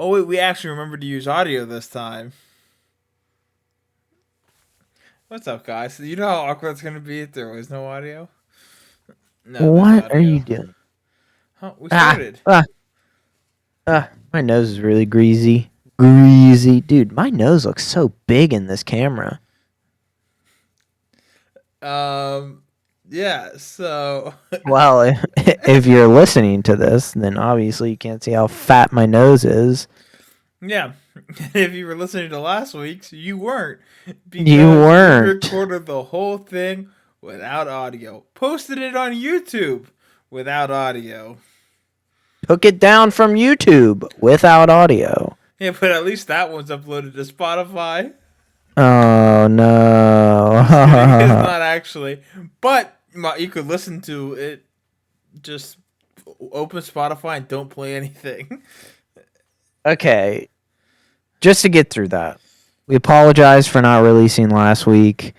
Oh wait, we actually remembered to use audio this time. What's up, guys? You know how awkward it's gonna be if there was no audio? No, there's What are you audio. doing? Huh? We Ah, started. ah, my nose is really greasy. Greasy. Dude, my nose looks so big in this camera. Um, yeah. So, Well, if you're listening to this, then obviously you can't see how fat my nose is. yeah. If you were listening to last week's, you weren't You because we weren't. recorded the whole thing without audio. Posted it on YouTube without audio. Took it down from YouTube without audio. Yeah, but at least that one's uploaded to Spotify. Oh, Just kidding, it's no. not actually. But you could listen to it. Just open Spotify and don't play anything. Okay, just to get through that, we apologize for not releasing last week.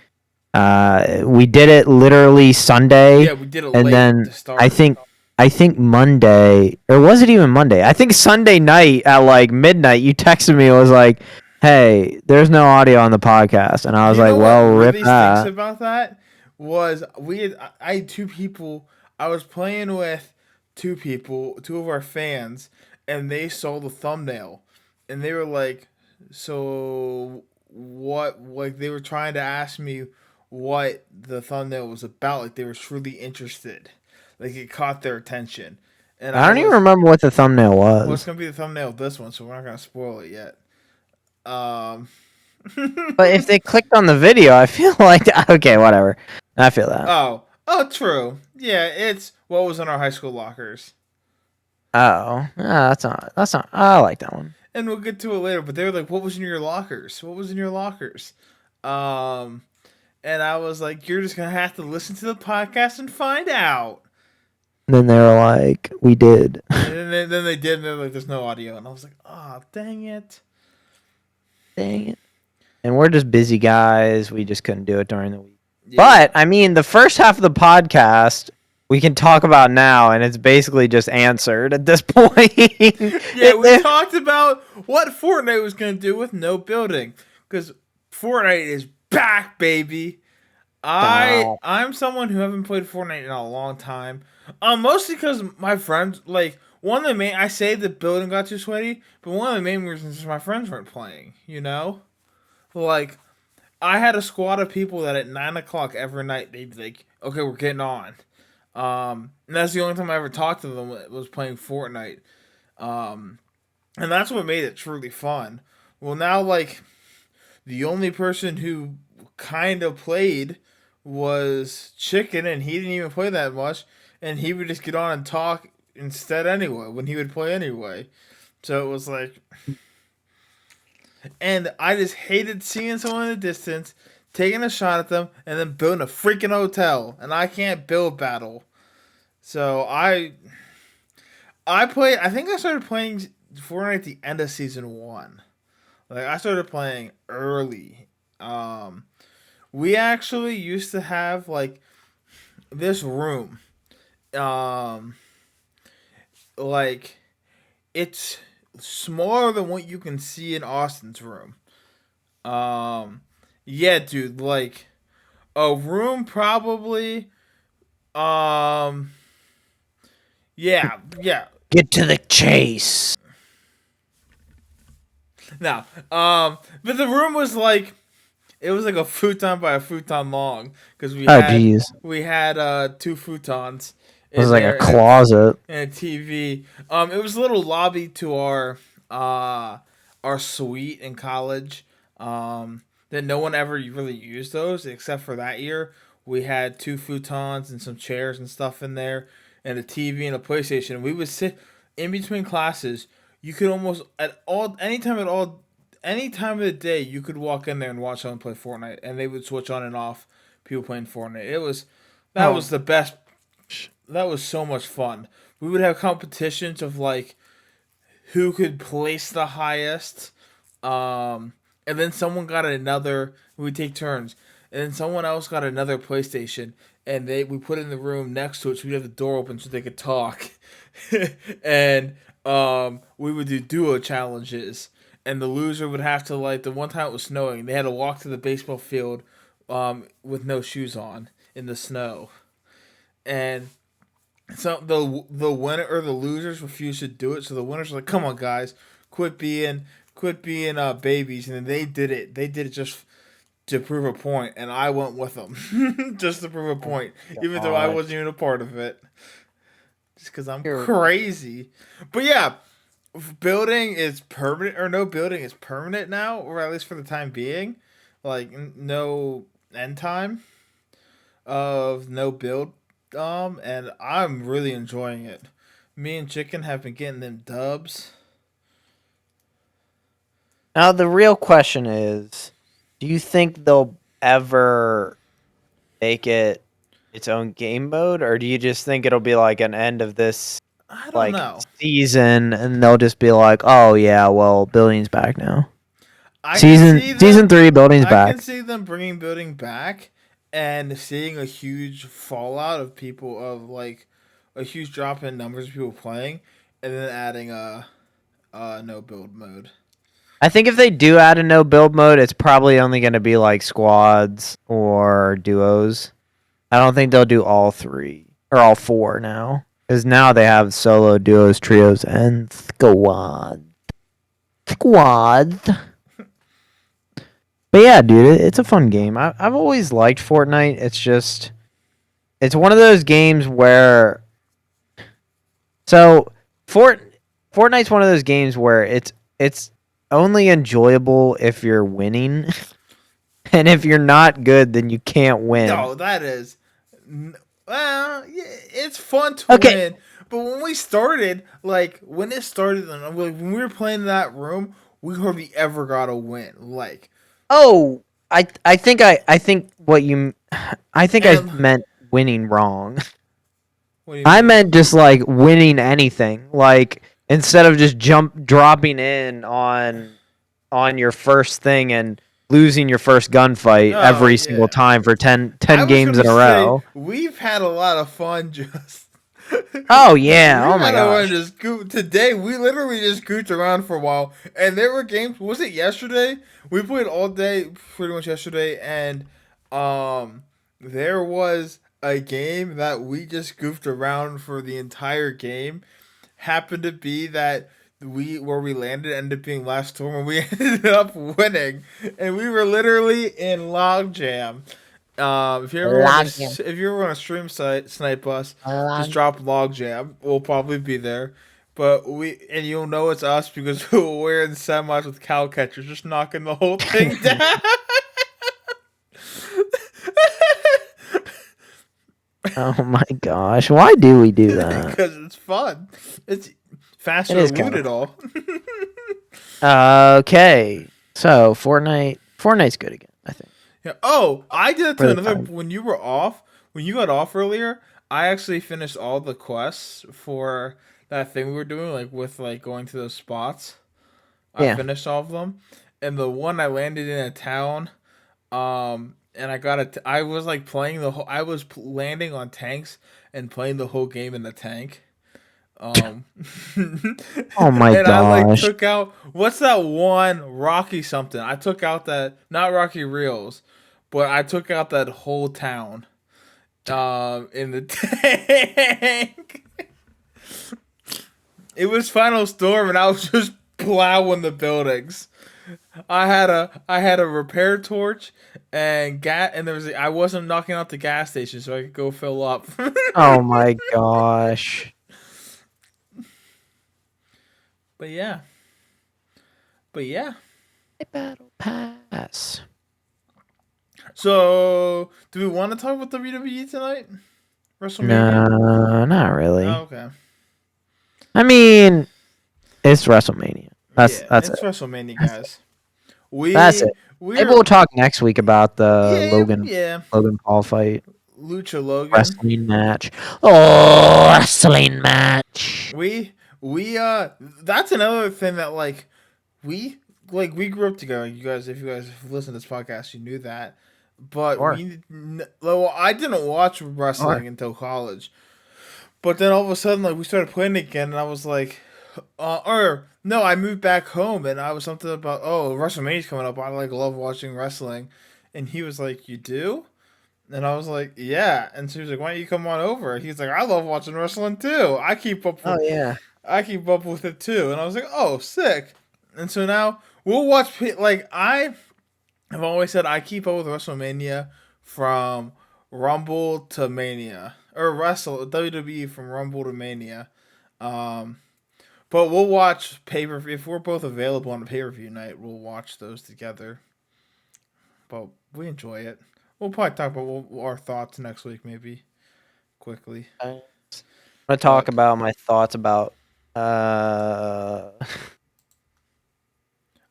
We did it literally Sunday, Yeah, we did it and late to then I start. think I think Monday, or was it even Monday? I think Sunday night at like midnight, you texted me and was like, "Hey, there's no audio on the podcast," and I was You like, know what "Well, rip really stinks that." about that was I had two people. I was playing with two people, two of our fans, and they saw the thumbnail, and they were like, "So what?" Like they were trying to ask me what the thumbnail was about. Like they were truly interested. Like it caught their attention, and I I don't even was. remember what the thumbnail Well, it's was. gonna be the thumbnail of this one, so we're not gonna spoil it yet. Um. But if they clicked on the video, I feel like okay, whatever. I feel that. Oh, true. Yeah, it's what was in our high school lockers, Oh, that's not. I like that one. and we'll get to it later. But they were like, "What was in your lockers? What was in your lockers?" Um, and I was like, "You're just gonna have to listen to the podcast and find out." And then they were like, "We did." And then they did, and they're like, "There's no audio," and I was like, "Oh, dang it!" Dang it. And we're just busy guys. We just couldn't do it during the week. Yeah, But I mean, the first half of the podcast we can talk about now, and it's basically just answered at this point. yeah. We talked about what Fortnite was gonna do with no building because Fortnite is back, baby. I'm someone who haven't played Fortnite in a long time. Mostly because my friends like one of the main. I say the building got too sweaty, but one of the main reasons is my friends weren't playing. You know, like I had a squad of people that at 9 o'clock every night they'd be like, "Okay, we're getting on." And that's the only time I ever talked to them was playing Fortnite. Um, and that's what made it truly fun. Well, now like the only person who kind of played was Chicken, and he didn't even play that much, and he would just get on and talk instead anyway when he would play anyway. So it was like, and I just hated seeing someone in the distance, taking a shot at them, and then building a freaking hotel, and I can't build battle. So I played. I think I started playing Fortnite at the end of season 1. Like I started playing early. Um, we actually used to have like this room. Um, like it's smaller than what you can see in Austin's room. Um, yeah, dude, like a room probably. Um, yeah. Get to the chase. Now, but the room was like it was like a futon by a futon long because Oh, jeez. we had two futons It was in like a there closet. and a TV. It was a little lobby to our suite in college. That no one ever really used those except for that year. We had two futons and some chairs and stuff in there, and a TV and a PlayStation. We would sit in between classes. You could almost any time of the day you could walk in there and watch someone play Fortnite, and they would switch on and off people playing Fortnite. That Oh, was the best. That was so much fun. We would have competitions of like who could place the highest. And then someone got another. We would take turns, and then someone else got another PlayStation, and we put it in the room next to it, so we have the door open so they could talk. And we would do duo challenges, and the loser would have to like the one time it was snowing, they had to walk to the baseball field, with no shoes on in the snow, and so the winner or the losers refused to do it. So the winners were like, "Come on, guys, quit being babies," and then they did it. They did it just to prove a point, and I went with them just to prove a point, even though I God. wasn't even a part of it, just because I'm You're- crazy. But yeah, building is permanent, or no building is permanent now, or at least for the time being. Like no end time of no build, and I'm really enjoying it. Me and Chicken have been getting them dubs. Now the real question is, do you think they'll ever make it its own game mode, or do you just think it'll be like an end of this I don't like know. season, and they'll just be like, "Oh yeah, well, building's back now." I can Season see season them. 3, building's I back. can see them bringing building back, and seeing a huge fallout of people, of like a huge drop in numbers of people playing, and then adding a no build mode. I think if they do add a no build mode, it's probably only going to be like squads or duos. I don't think they'll do all 3 or all 4 now, because now they have solo, duos, trios, and squad. Squads. But yeah, dude, it's a fun game. I've always liked Fortnite. It's just, it's one of those games where, so Fortnite's one of those games where it's only enjoyable if you're winning, and if you're not good, then you can't win. No, that is. Well, yeah, it's fun to Okay. win, but when we started, like when it started, and like, when we were playing in that room, we hardly ever got a win. Like, Oh, I think I think what you I think I and meant winning wrong. what do you I mean? meant just like winning anything. Like instead of just dropping in on your first thing and losing your first gunfight Oh every single yeah, time for 10 I was games gonna in a say row. we've had a lot of fun just. Oh we yeah, oh my had a lot of gosh. just today. We literally just goofed around for a while, and there were games. Was it yesterday? We played all day, pretty much yesterday, and there was a game that we just goofed around for the entire game. Happened to be that we where we landed ended up being last storm, and we ended up winning, and we were literally in logjam. If you ever want to stream site snipe us, just drop logjam. We'll probably be there. But you'll know it's us because we're in semis with cow catchers, just knocking the whole thing down. Oh my gosh. Why do we do that? Because it's fun. It's faster It to is loot kinda it all. Okay. So Fortnite's good again, I think. Yeah. Oh, I did it For to the another. time. When you were off, when you got off earlier, I actually finished all the quests for that thing we were doing, like with like going to those spots. I Yeah. finished all of them, and the one I landed in a town. And I got it. I was like playing the whole. I was landing on tanks and playing the whole game in the tank. Um, Oh my and I like gosh. took out what's that one Rocky something. I took out that not Rocky Reels, but I took out that whole town. In the tank. It was Final Storm, and I was just plowing the buildings. I had a repair torch and I wasn't knocking out the gas station, so I could go fill up. Oh my gosh. But yeah, but yeah. Battle Pass. So, do we want to talk about WWE tonight? WrestleMania? No, not really. Oh, okay. I mean, it's WrestleMania. That's Yeah, that's it's it. WrestleMania, guys. We That's it. Maybe we're we'll talk next week about the yeah yeah Logan Paul fight Lucha Logan. wrestling match. Oh, wrestling match. We that's another thing that we we grew up together. You guys, if you guys have listened to this podcast, you knew that. But Sure. well, I didn't watch wrestling Sure. until college. But then all of a sudden, like we started playing again, and I was like, Or no, I moved back home and I was something about WrestleMania's coming up. I like love watching wrestling, and he was like, "You do?" And I was like, "Yeah." And she was like, "Why don't you come on over?" He's like, "I love watching wrestling too. Oh yeah. I keep up with it too." And I was like, "Oh, sick." And so now we'll watch. Like I have always said, I keep up with WrestleMania from Rumble to Mania, or Wrestle WWE from Rumble to Mania. Um, but we'll watch pay per view if we're both available on a pay per view night. We'll watch those together. But we enjoy it. We'll probably talk about our thoughts next week, maybe quickly. I'm gonna talk But about my thoughts about uh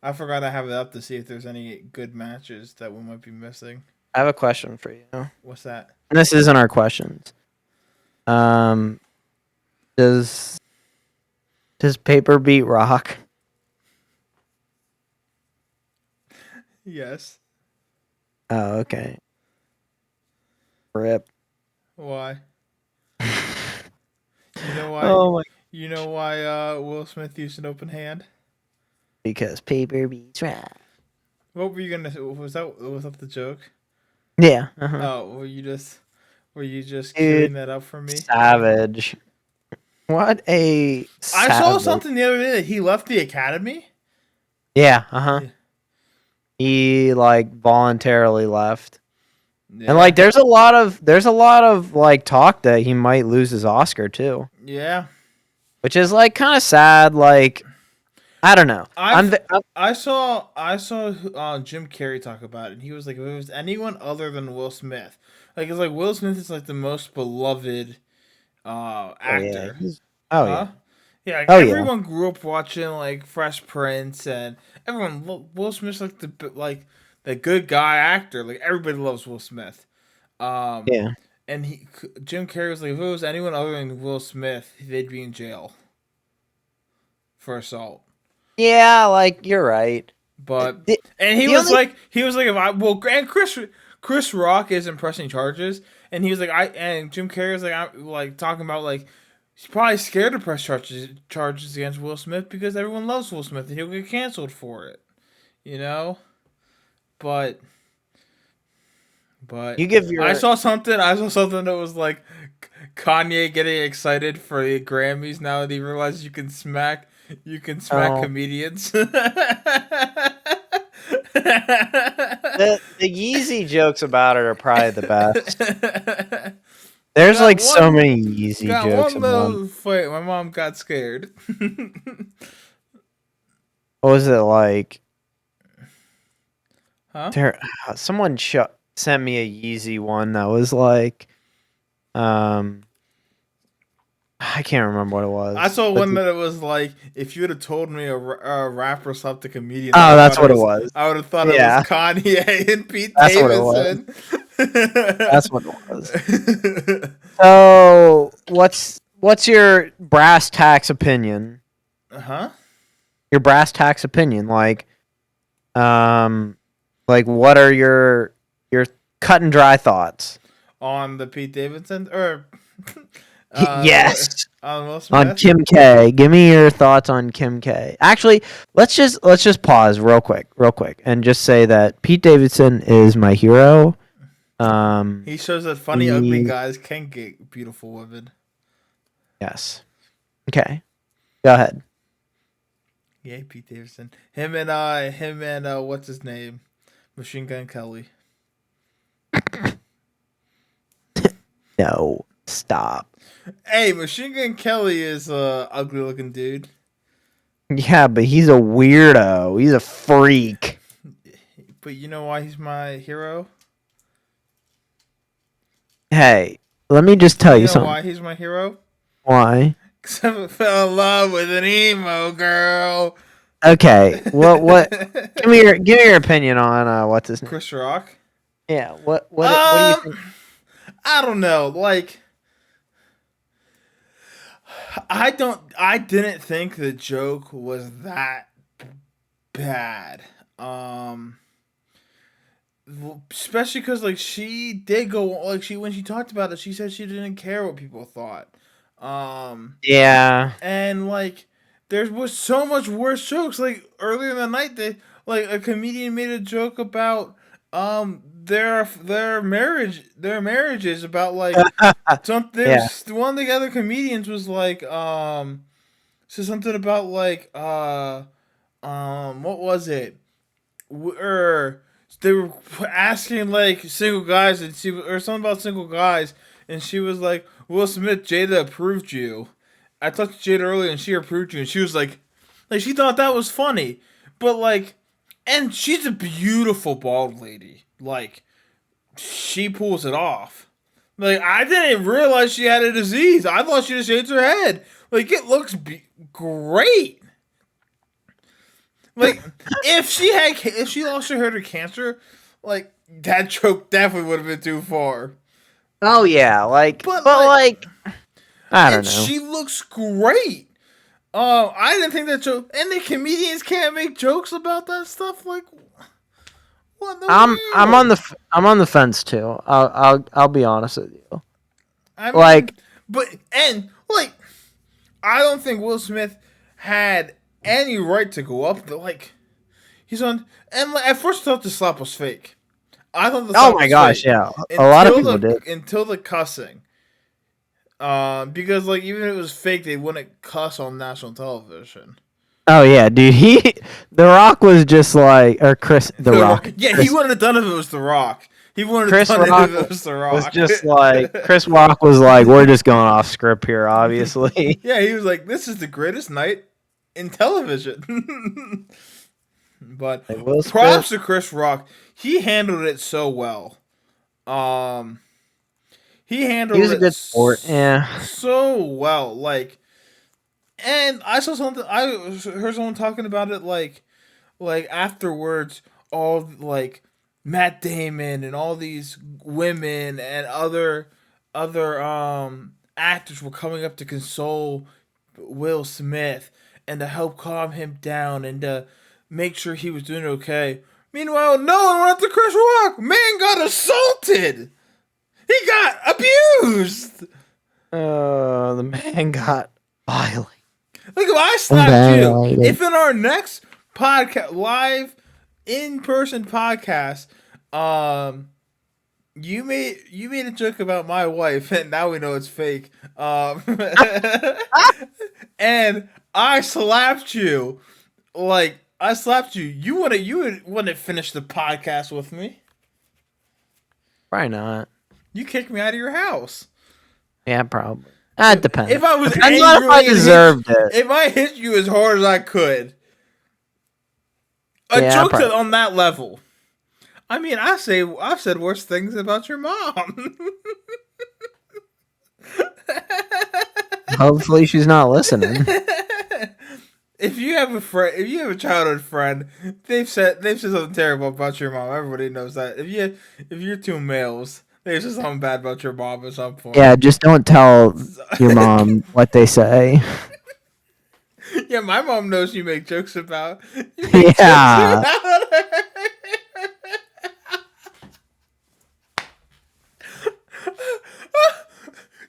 I forgot I have it up to see if there's any good matches that we might be missing. I have a question for you. And What's that? this isn't our questions. Um does paper beat rock? Yes. Oh, okay. Rip. Why? You know why? Oh my You know why Will Smith used an open hand? because paper beats rock. What were you gonna? Was that the joke? Yeah. Uh-huh. Oh, were you just Dude, queuing that up for me? savage. What a I saw savage. something the other day that he left the academy. Yeah, uh-huh. Yeah. He like voluntarily left. And like Yeah. there's a lot of like talk that he might lose his Oscar too, Yeah. which is like kind of sad. Like I don't know. I've I saw Jim Carrey talk about it, and he was like, if it was anyone other than Will Smith, like it's like Will Smith is like the most beloved Oh yeah. actor, Oh huh? yeah. Yeah, like Oh yeah. everyone grew up watching like Fresh Prince, and Will Smith's like the good guy actor. Like everybody loves Will Smith. Um, Yeah. and Jim Carrey was like, if it was anyone other than Will Smith, they'd be in jail for assault. Yeah. Like you're right. But The, and he the was only like if I well and Chris Rock isn't pressing charges, and he was like and Jim Carrey was like I'm like talking about like he's probably scared to press charges against Will Smith because everyone loves Will Smith and he'll get canceled for it, you know. But you but give I your saw something that was like Kanye getting excited for the Grammys now that he realizes you can smack oh comedians. the Yeezy jokes about it are probably the best. There's got like so one many Yeezy got jokes one about it. little fight. My mom got scared. What was it like? Huh? There, someone sent me a Yeezy one that was like, um, I can't remember what it I was, saw but one that it was like, if you would have told me a rapper slapped a comedian, oh, that's what it was. I would have thought it was Yeah, Kanye and Pete that's what it was. Davidson. That's what it was. So, what's your brass tacks opinion? Huh? Your brass tacks opinion, like what are your cut and dry thoughts? On the Pete Davidson or Yes. on Will On Smith? Kim K. Give me your thoughts on Kim K. Actually, let's just pause real quick, and just say that Pete Davidson is my hero. He shows that funny, ugly He, guys can get beautiful women. yes. Okay. Go ahead. Yeah, Pete Davidson. Him and what's his name? Machine Gun Kelly. No. Stop. Hey, Machine Gun Kelly is a ugly looking dude. Yeah, but he's a weirdo. He's a freak. But you know why he's my hero? Hey, let me just tell You you know something. why he's my hero? Why? Cause I fell in love with an emo girl. Okay. What give me your opinion on what's his name? Chris Rock. Yeah, what do you think? I don't know. Like, I didn't think the joke was that bad. Especially because like she did go like she when she talked about it, she said she didn't care what people thought. Um, Yeah. and like there was so much worse jokes. Like earlier in the night, a comedian made a joke about their marriages about like some. Yeah. There's one of the other comedians was like said something about like what was it? Or they were asking like single guys and or something about single guys, and she was like, Will Smith, Jada approved you. I talked to Jada earlier and she approved you, and she was like she thought that was funny, but like, and she's a beautiful bald lady. Like she pulls it off. Like I didn't realize she had a disease. I thought she just shaved her head. Like it looks great. Like if she lost her hair to cancer, like that joke definitely would have been too far. Oh yeah, like, But but like, I don't know. She looks great. I didn't think that joke. And the comedians can't make jokes about that stuff. Like, what in the I'm on the fence too. I'll be honest with you. I mean, Like, like, I don't think Will Smith had any right to go up. But like, he's on. And like, at first, I thought the slap was fake. I thought the slap oh my was gosh, fake yeah, a lot of people did until the cussing. Because like even if it was fake, they wouldn't cuss on national television. Oh yeah, dude. The Rock was just like, or The Rock. Yeah, Chris, he wouldn't have done it if it was The Rock. He wouldn't have Chris done Rock it if it was The Rock. was just like Chris Rock was like, we're just going off script here, obviously. Yeah, he was like, this is the greatest night in television. But Like, props to Chris Rock. He handled it so well. He handled He was a it good sport. Yeah. so well. Like, and I saw something. I heard someone talking about it. Like afterwards, all like Matt Damon and all these women and other actors were coming up to console Will Smith and to help calm him down and to make sure he was doing okay. Meanwhile, no one went to Chris Rock. Man got assaulted. He got abused. The man got violent. Look, if I slapped you, if in our next podcast, live in-person podcast, you made a joke about my wife, and now we know it's fake. And I slapped you, you wouldn't finish the podcast with me. Probably not. You kicked me out of your house. Yeah, probably. That depends. If I was Depends on if I deserved it. If I hit you as hard as I could, a joke on that level. I mean, I've said worse things about your mom. Hopefully, she's not listening. If you have a childhood friend, they've said something terrible about your mom. Everybody knows that. If you're two males, they've said something bad about your mom at some point. Yeah, just don't tell your mom what they say. Yeah, my mom knows you make jokes about. Yeah.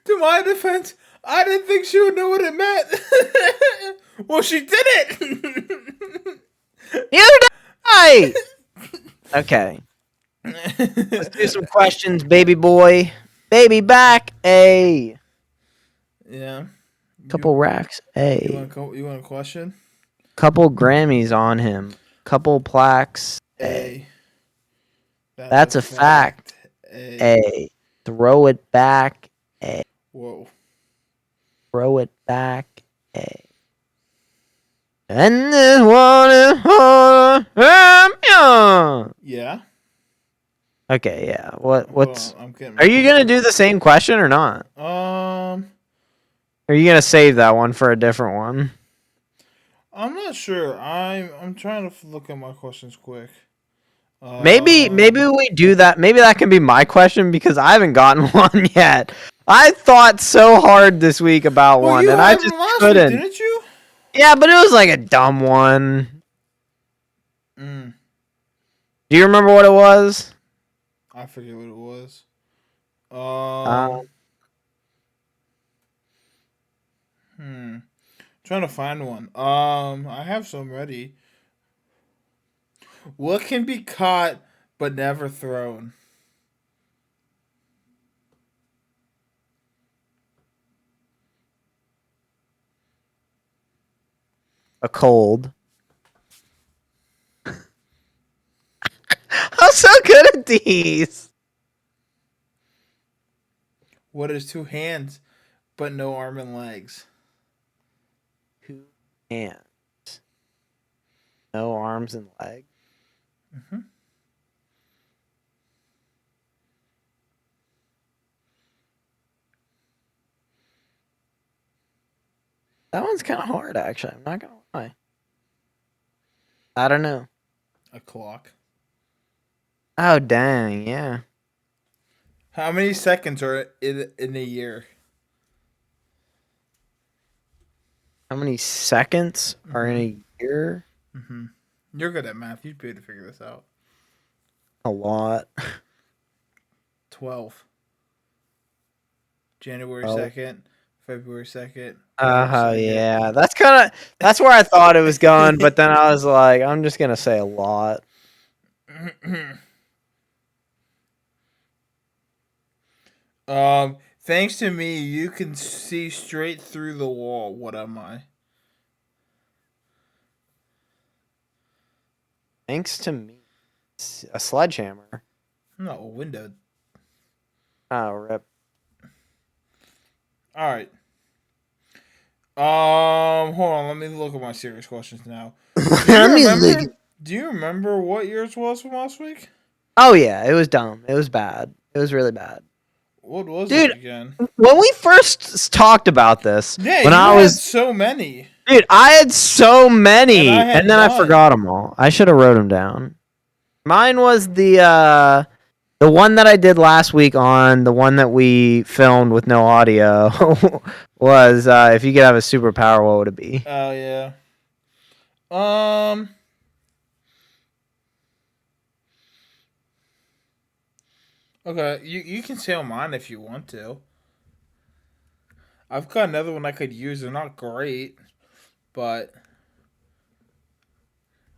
To my defense, I didn't think she would know what it meant. Well, she did it. You die. Okay. Let's do some questions, baby boy. Baby back. A. Yeah. Couple racks. A. You want a question? Couple Grammys on him. Couple plaques. A. That's a fact. A. Throw it back. A. Whoa. Throw it back. A. And this one is Yeah. Okay, yeah. What's Well, are you gonna do the same question or not? Or are you gonna save that one for a different one? I'm not sure. I'm trying to look at my questions quick. Maybe we do that. Maybe that can be my question because I haven't gotten one yet. I thought so hard this week about one, and I just couldn't. Week, didn't you? Yeah, but it was like a dumb one. Mm. Do you remember what it was? I forget what it was. Trying to find one. I have some ready. What can be caught but never thrown? A cold. I'm so good at these. What is two hands but no arm and legs? 2 hands. No arms and legs. Mm-hmm. That one's kind of hard, actually. I'm not gonna lie. I don't know. A clock. Oh dang, yeah. How many seconds are in a year? How many seconds are in a year? Mm-hmm. You're good at math. You'd be able to figure this out. A lot. 12. January Oh. 2nd, February 2nd. Yeah. That's where I thought it was going, but then I was like, I'm just gonna say a lot. Thanks to me, you can see straight through the wall. What am I? Thanks to me. A sledgehammer. No, a window. Oh, rip. All right. Hold on. Let me look at my serious questions now. Do you remember what yours was from last week? Oh yeah, it was dumb. It was bad. It was really bad. What was Dude, it again? When we first talked about this, Yeah, when I was so many. dude, I had so many, And then I forgot them all. I should have wrote them down. Mine was the one that I did last week on the one that we filmed with no audio was if you could have a superpower, what would it be? Oh yeah. Okay, you can say on mine if you want to. I've got another one I could use. They're not great, but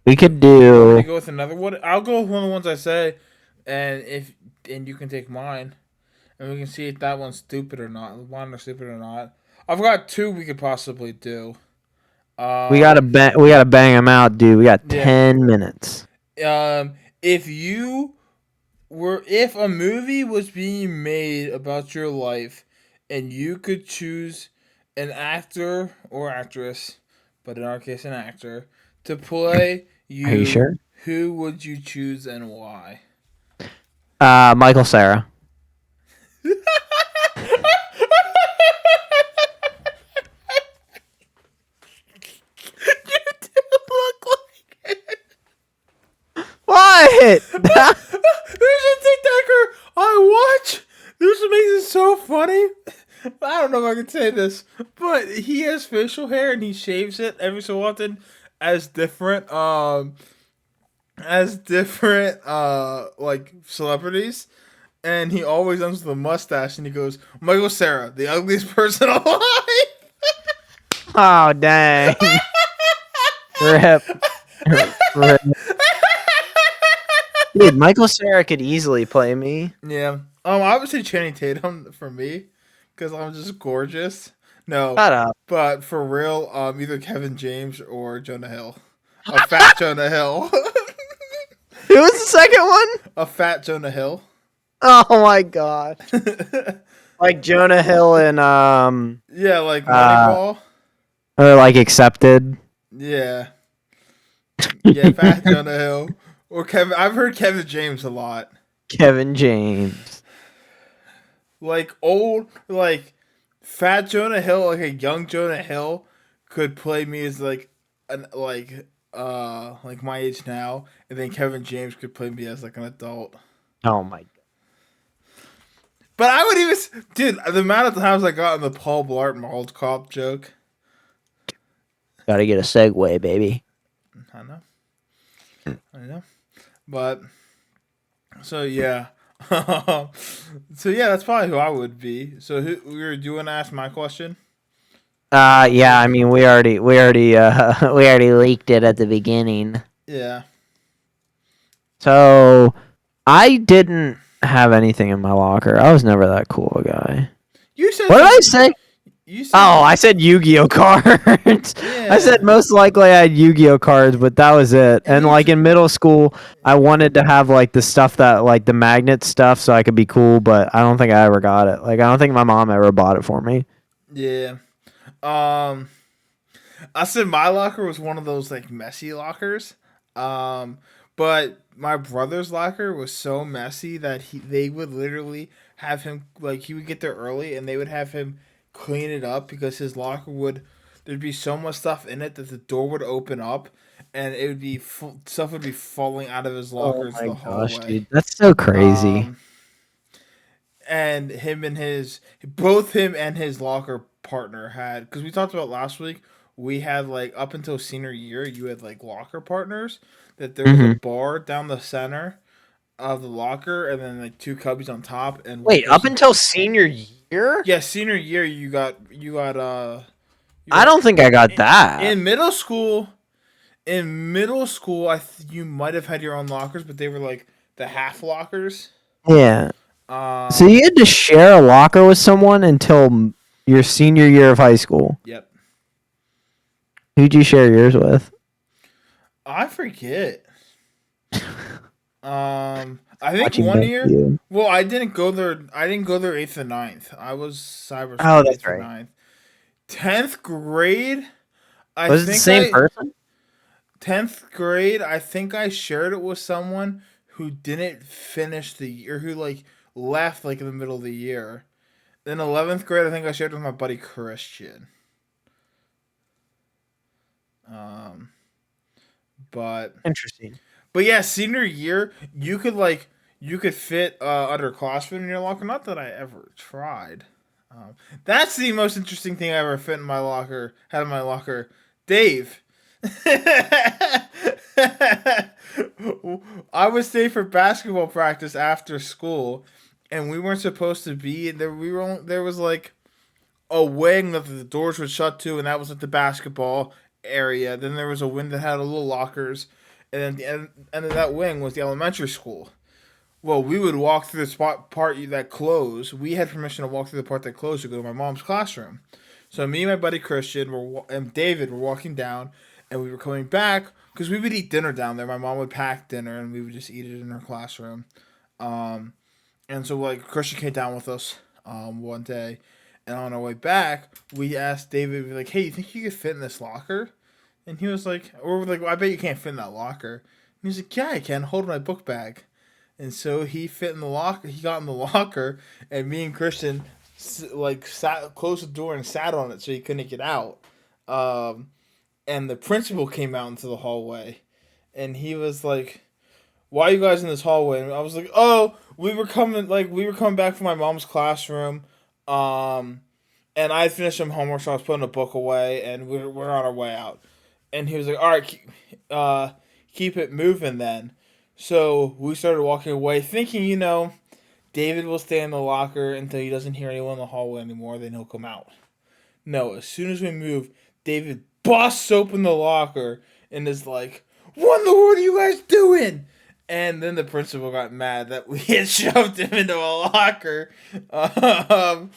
We could do. go with another one. I'll go with one of the ones I say, and you can take mine, and we can see if that one's stupid or not. Mine are stupid or not. I've got two we could possibly do. We gotta bang them out, dude. We got 10 minutes. If a movie was being made about your life, and you could choose an actor or actress, but in our case, an actor, to play you, are you sure? Who would you choose and why? Michael Cera. You do look like it. What? There's a TikToker I watch. This makes it so funny. I don't know if I can say this, but he has facial hair and he shaves it every so often as different like celebrities, and he always ends with a mustache and he goes, Michael Cera, the ugliest person alive. Oh dang. Rip. Rip. Dude, Michael Cera could easily play me. Yeah. I would say Channing Tatum for me, because I'm just gorgeous. No, Shut up. but for real, either Kevin James or Jonah Hill. A fat Jonah Hill. Who was the second one? A fat Jonah Hill. Oh my god. Like Jonah Hill and Yeah, like Moneyball. or like Accepted. Yeah. Yeah, fat Jonah Hill. Or Kevin. I've heard Kevin James a lot. Kevin James. Like old, like fat Jonah Hill, like a young Jonah Hill, could play me as like like my age now, and then Kevin James could play me as like an adult. Oh my god. But I would even, dude, the amount of times I got in the Paul Blart Mall Cop joke. Gotta get a segue, baby. I know. But so yeah. So yeah, that's probably who I would be. So do you want to ask my question? Yeah. I mean, we already leaked it at the beginning. Yeah. So I didn't have anything in my locker. I was never that cool a guy. You said What did I something. say? You said. Oh, I said Yu-Gi-Oh cards. I said Yeah. most likely I had Yu-Gi-Oh cards, but that was it. And And you. like in middle school, I wanted to have like the stuff that like the magnet stuff so I could be cool, but I don't think I ever got it. Like I don't think my mom ever bought it for me. Yeah. Um. I said my locker was one of those like messy lockers. Um. But my brother's locker was so messy that they would literally have him like he would get there early and they would have him clean it up because his locker would there'd be so much stuff in it that the door would open up and it would be stuff would be falling out of his Oh locker into my the gosh, hallway. dude. That's so crazy. Um, and both him and his locker partner had because we talked about last week. We had like up until senior year, you had like locker partners. That there was a Hmm. bar down the center of the locker, and then like two cubbies on top, and one Wait, up person. until senior year? Yeah, senior year, you I got don't think I got that. in middle school. In middle school, you might have had your own lockers, but they were like the half lockers. Yeah. So Um, you had to share a locker with someone until your senior year of high school. yep. Who'd you share yours with? I forget. I think Watching one both of year. you. Well, I didn't go there. I didn't go there eighth and ninth. I was cyber Oh, school that's eighth and right. ninth. 10th grade. I Was it the think same I person? 10th grade. I think I shared it with someone who didn't finish the year, who like left like in the middle of the year. Then 11th grade, I think I shared with my buddy Christian. Um, but Interesting. But yeah, senior year, you could fit underclassmen in your locker. Not that I ever tried. That's the most interesting thing I ever fit in my locker. Had in my locker, Dave. I would stay for basketball practice after school, and we weren't supposed to be there. There was like a wing that the doors would shut to, and that was at the basketball area. Then there was a wing that had a little lockers, and then that wing was the elementary school. Well, we would walk through the part that closed. We had permission to walk through the part that closed to go to my mom's classroom. So me and my buddy Christian and David were walking down, and we were coming back because we would eat dinner down there. My mom would pack dinner, and we would just eat it in her classroom. Um, and so like Christian came down with us one day, and on our way back, we asked David, we were like, "Hey, you think you could fit in this locker?" And he was like, or we're like, well, "I bet you can't fit in that locker." And he's like, "Yeah, I can. Hold my book bag." And so he fit in the locker. He got in the locker, and me and Christian like sat closed the door and sat on it so he couldn't get out. Um, and the principal came out into the hallway, and he was like, "Why are you guys in this hallway?" And I was like, "Oh, we were coming back from my mom's classroom, um, and I had finished some homework, so I was putting a book away, and we're on our way out." And he was like, "All right, keep it moving then." So we started walking away, thinking, David will stay in the locker until he doesn't hear anyone in the hallway anymore. Then he'll come out. No, as soon as we move, David busts open the locker and is like, "What in the world are you guys doing?" And then the principal got mad that we had shoved him into a locker. Um,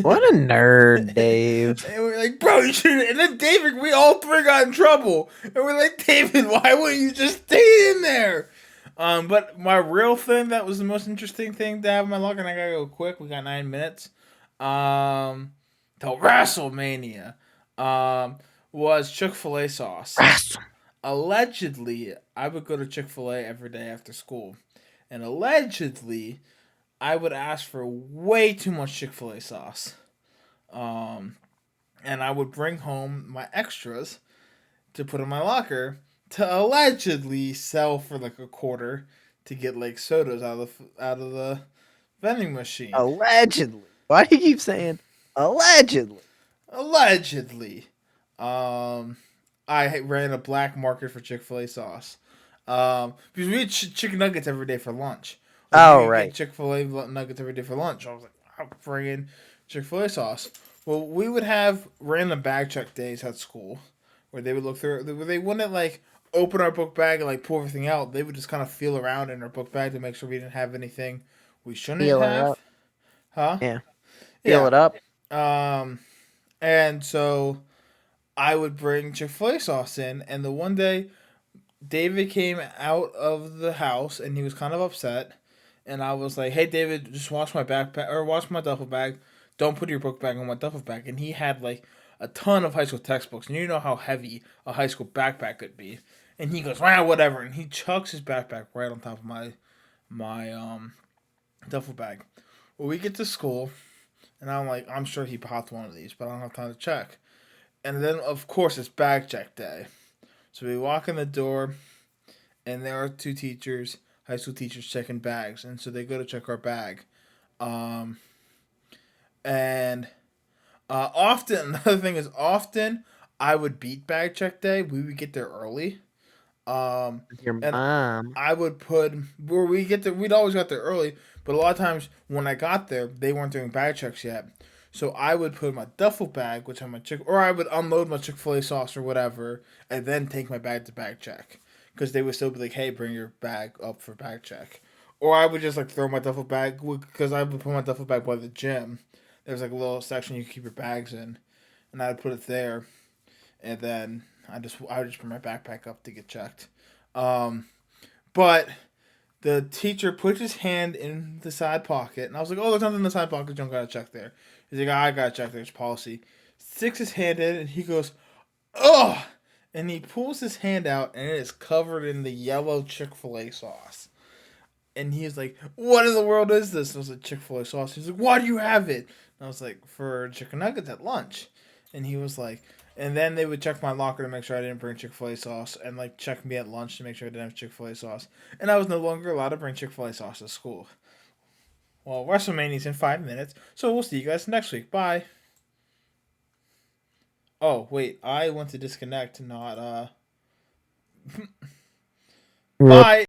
What a nerd, Dave. and we're like, "Bro, you should." And then David, we all three got in trouble. And we're like, "David, why wouldn't you just stay in there?" But my real thing that was the most interesting thing to have in my locker, and I gotta go quick. We got 9 minutes. Um, the WrestleMania was Chick-fil-A sauce. Allegedly, I would go to Chick-fil-A every day after school. And allegedly, I would ask for way too much Chick-fil-A sauce. Um, and I would bring home my extras to put in my locker to allegedly sell for like a quarter to get like sodas out of the vending machine. Allegedly. Why do you keep saying allegedly? Allegedly. Um, I ran a black market for Chick Fil A sauce. Because we had chicken nuggets every day for lunch. Like Oh, we could right. get Chick Fil A nuggets every day for lunch. I was like, I'm bringing Chick Fil A sauce. Well, we would have random bag check days at school where they would look through. They wouldn't like open our book bag and like pull everything out. They would just kind of feel around in our book bag to make sure we didn't have anything we shouldn't Feel it have. up. Huh? Yeah. Feel Yeah. it up. Um, and so I would bring Chick Fil A sauce in, and the one day David came out of the house and he was kind of upset. And I was like, "Hey, David, just wash my backpack or wash my duffel bag. Don't put your book bag on my duffel bag." And he had like a ton of high school textbooks, and you know how heavy a high school backpack could be. And he goes, "Wow, whatever," and he chucks his backpack right on top of my duffel bag. Well, we get to school, and I'm like, I'm sure he popped one of these, but I don't have time to check. And then, of course, it's bag check day. So we walk in the door, and there are two teachers, high school teachers, checking bags. And so they go to check our bag. Um, and often, another thing is, often I would beat bag check day. We would get there early. Um, Your and mom. I would put where we get there. We'd always got there early, but a lot of times when I got there, they weren't doing bag checks yet. So I would put my duffel bag, which I'm a chick, or I would unload my Chick Fil A sauce or whatever, and then take my bag to bag check, because they would still be like, "Hey, bring your bag up for bag check," or I would just like throw my duffel bag because I would put my duffel bag by the gym. There's like a little section you can keep your bags in, and I'd put it there, and then I would just bring my backpack up to get checked. Um, but the teacher puts his hand in the side pocket, and I was like, "Oh, there's nothing in the side pocket. You don't gotta check there." He's like, "I gotta check. There's policy." Sticks his hand in, and he goes, "Ugh!" And he pulls his hand out, and it is covered in the yellow Chick Fil A sauce. And he was like, "What in the world is this?" And I was like, "Chick Fil A sauce." He's like, "Why do you have it?" And I was like, "For chicken nuggets at lunch." And he was like, and then they would check my locker to make sure I didn't bring Chick Fil A sauce, and like check me at lunch to make sure I didn't have Chick Fil A sauce. And I was no longer allowed to bring Chick Fil A sauce to school. Well, WrestleMania's in 5 minutes, so we'll see you guys next week. Bye. Oh wait, I want to disconnect, not Rip. Bye.